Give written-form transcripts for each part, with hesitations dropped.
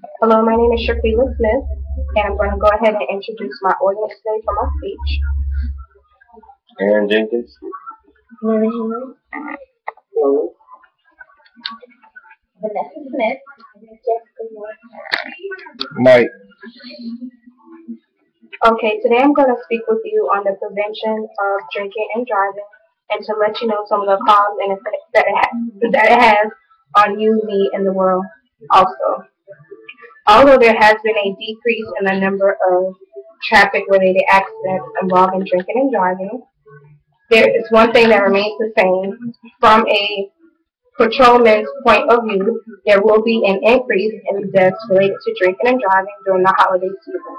Hello, my name is Shaquila Smith, and I'm going to go ahead and introduce my audience today for my speech. Aaron Jenkins. Hello. Vanessa Smith. Mike. Okay, today I'm going to speak with you on the prevention of drinking and driving, and to let you know some of the cause and effects that it has on you, me, and the world also. Although there has been a decrease in the number of traffic-related accidents involving drinking and driving, there is one thing that remains the same. From a patrolman's point of view, there will be an increase in deaths related to drinking and driving during the holiday season,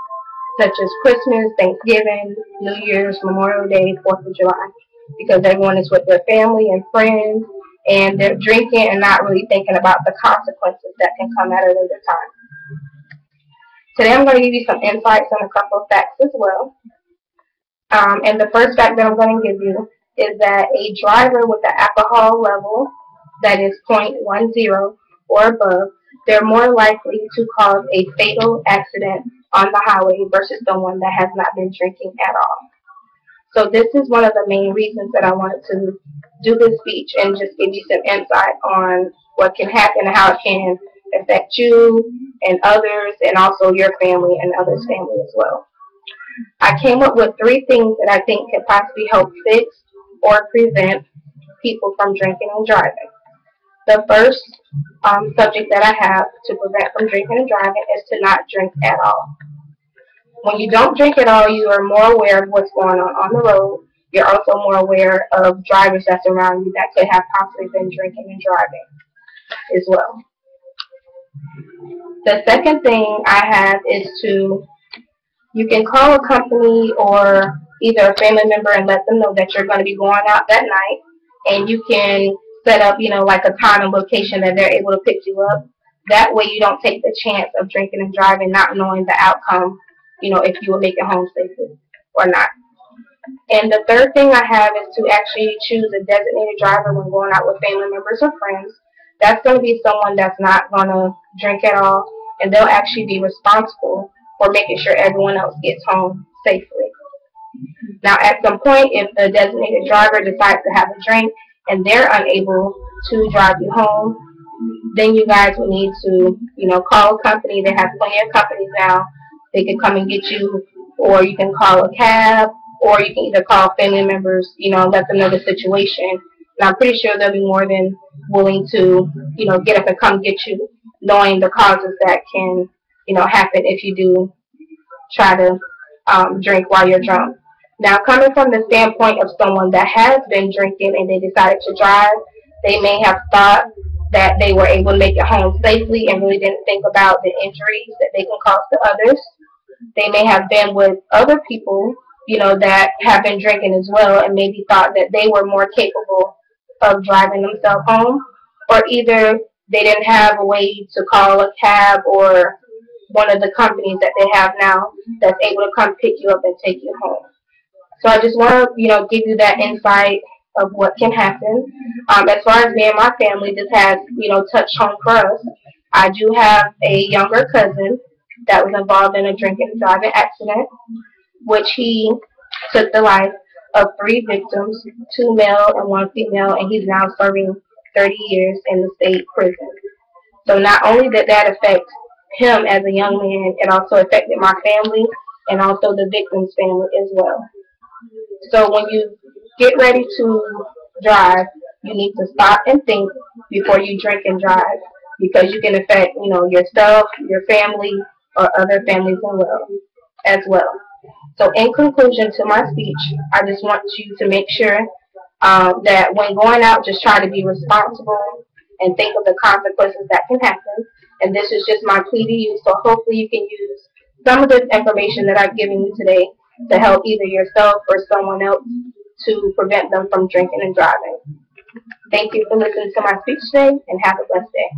such as Christmas, Thanksgiving, New Year's, Memorial Day, 4th of July, because everyone is with their family and friends, and they're drinking and not really thinking about the consequences that can come at a later time. Today I'm going to give you some insights on a couple of facts as well. And the first fact that I'm going to give you is that a driver with an alcohol level that is 0.10 or above, they're more likely to cause a fatal accident on the highway versus someone that has not been drinking at all. So this is one of the main reasons that I wanted to do this speech and just give you some insight on what can happen and how it can affect you and others and also your family and others' family as well. I came up with 3 things that I think could possibly help fix or prevent people from drinking and driving. The first subject that I have to prevent from drinking and driving is to not drink at all. When you don't drink at all, you are more aware of what's going on the road. You're also more aware of drivers that's around you that could have possibly been drinking and driving as well. The second thing I have is you can call a company or either a family member and let them know that you're going to be going out that night, and you can set up, like a time and location that they're able to pick you up. That way you don't take the chance of drinking and driving, not knowing the outcome, if you will make it home safely or not. And the third thing I have is to actually choose a designated driver when going out with family members or friends. That's going to be someone that's not going to drink at all, and they'll actually be responsible for making sure everyone else gets home safely. Now, at some point, if the designated driver decides to have a drink and they're unable to drive you home, then you guys will need to, call a company. They have plenty of companies now. They can come and get you, or you can call a cab, or you can either call family members, let them know the situation. And I'm pretty sure they'll be more than willing to, get up and come get you, knowing the causes that can, happen if you do try to drink while you're drunk. Now, coming from the standpoint of someone that has been drinking and they decided to drive, they may have thought that they were able to make it home safely and really didn't think about the injuries that they can cause to others. They may have been with other people, that have been drinking as well and maybe thought that they were more capable of driving themselves home, or either they didn't have a way to call a cab or one of the companies that they have now that's able to come pick you up and take you home. So I just want to, give you that insight of what can happen. As far as me and my family, this has, touched home for us. I do have a younger cousin that was involved in a drinking and driving accident, which he took the life of 3 victims, 2 male and 1 female, and he's now serving 30 years in the state prison. So not only did that affect him as a young man, it also affected my family and also the victim's family as well. So when you get ready to drive, you need to stop and think before you drink and drive, because you can affect, yourself, your family, or other families as well. So in conclusion to my speech, I just want you to make sure that when going out, just try to be responsible and think of the consequences that can happen. And this is just my plea to you, so hopefully you can use some of this information that I've given you today to help either yourself or someone else to prevent them from drinking and driving. Thank you for listening to my speech today, and have a blessed day.